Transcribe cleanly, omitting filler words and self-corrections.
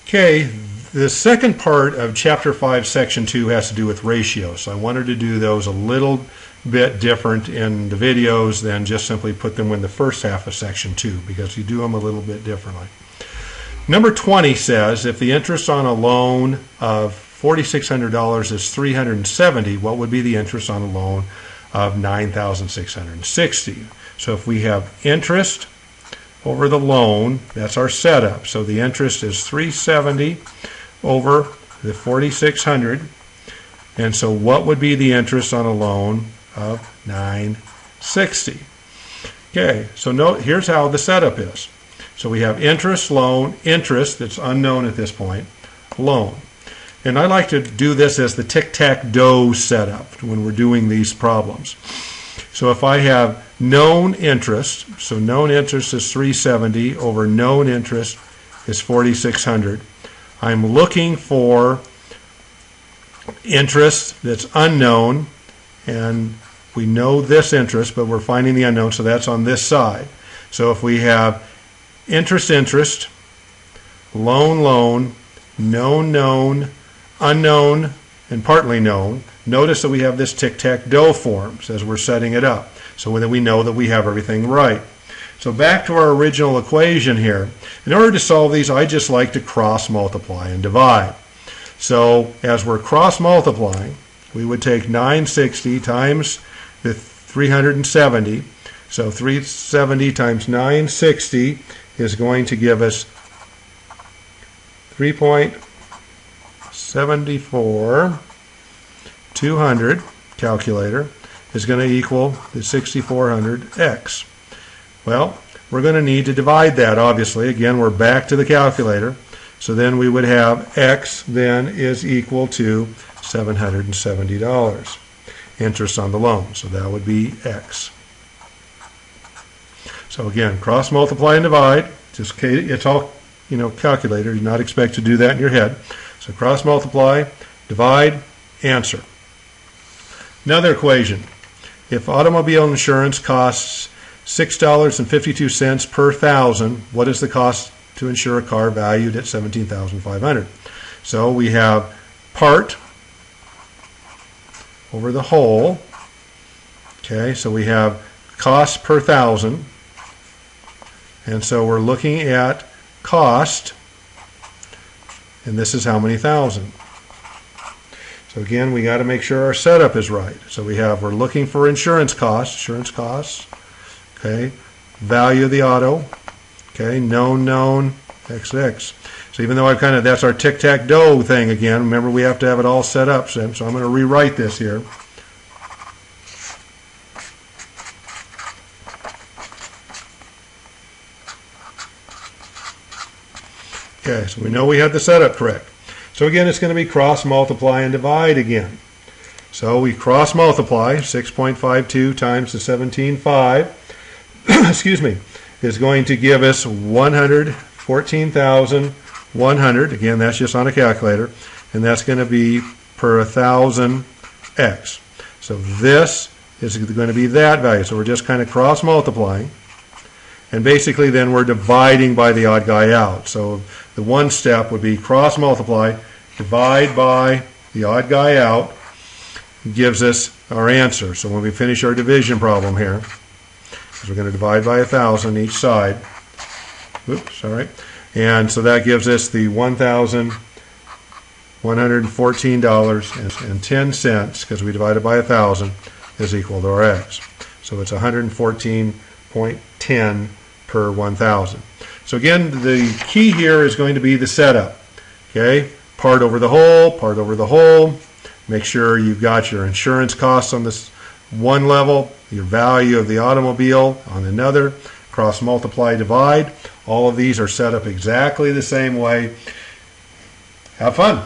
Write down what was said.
Okay, the second part of Chapter 5, Section 2 has to do with ratios. So I wanted to do those a little bit different in the videos than just simply put them in the first half of Section 2, because you do them a little bit differently. Number 20 says if the interest on a loan of $4,600 is $370, what would be the interest on a loan of $9,660? So if we have interest over the loan, that's our setup. So the interest is $370 over the $4,600. And so what would be the interest on a loan of $960? Okay, so note, here's how the setup is. So we have interest, loan, interest that's unknown at this point, loan. And I like to do this as the tic-tac-toe setup when we're doing these problems. So if I have known interest, so known interest is $370 over known interest is $4,600. I'm looking for interest that's unknown, and we know this interest, but we're finding the unknown, so that's on this side. So if we have interest, interest, loan, loan, known, known, unknown, and partly known, notice that we have this tic-tac-toe forms as we're setting it up, so that we know that we have everything right. So back to our original equation here. In order to solve these, I just like to cross multiply and divide. So as we're cross multiplying, we would take 960 times the 370. So 370 times 960 is going to give us 3.74. 200, calculator, is going to equal the 6400x. Well, we're going to need to divide that, obviously. Again, we're back to the calculator. So then we would have x then is equal to $770 interest on the loan. So that would be x. So again, cross multiply and divide. Just, it's all, calculator. You do not expect to do that in your head. So cross multiply, divide, answer. Another equation. If automobile insurance costs $6.52 per thousand, what is the cost to insure a car valued at $17,500? So we have part over the whole. Okay, so we have cost per thousand. And so we're looking at cost, and this is how many thousand. So again, we got to make sure our setup is right. So we're looking for insurance costs, okay, value of the auto, okay, known, XX. So even though that's our tic-tac-toe thing again, remember we have to have it all set up, so I'm going to rewrite this here. Okay, so we know we had the setup correct. So again, it's going to be cross multiply and divide again. So we cross multiply, 6.52 times the 17.5, excuse me, is going to give us 114,100. Again, that's just on a calculator, and that's going to be per 1,000 x. So this is going to be that value. So we're just kind of cross multiplying, and basically then we're dividing by the odd guy out. So the one step would be cross multiply, divide by the odd guy out, gives us our answer. So when we finish our division problem here, because we're going to divide by 1,000 each side, oops, all right, and so that gives us the $1,114.10, because we divided by 1,000, is equal to our x. So it's 114.10 per 1,000. So again, the key here is going to be the setup. Okay, part over the whole, part over the whole. Make sure you've got your insurance costs on this one level, your value of the automobile on another, cross multiply, divide. All of these are set up exactly the same way. Have fun.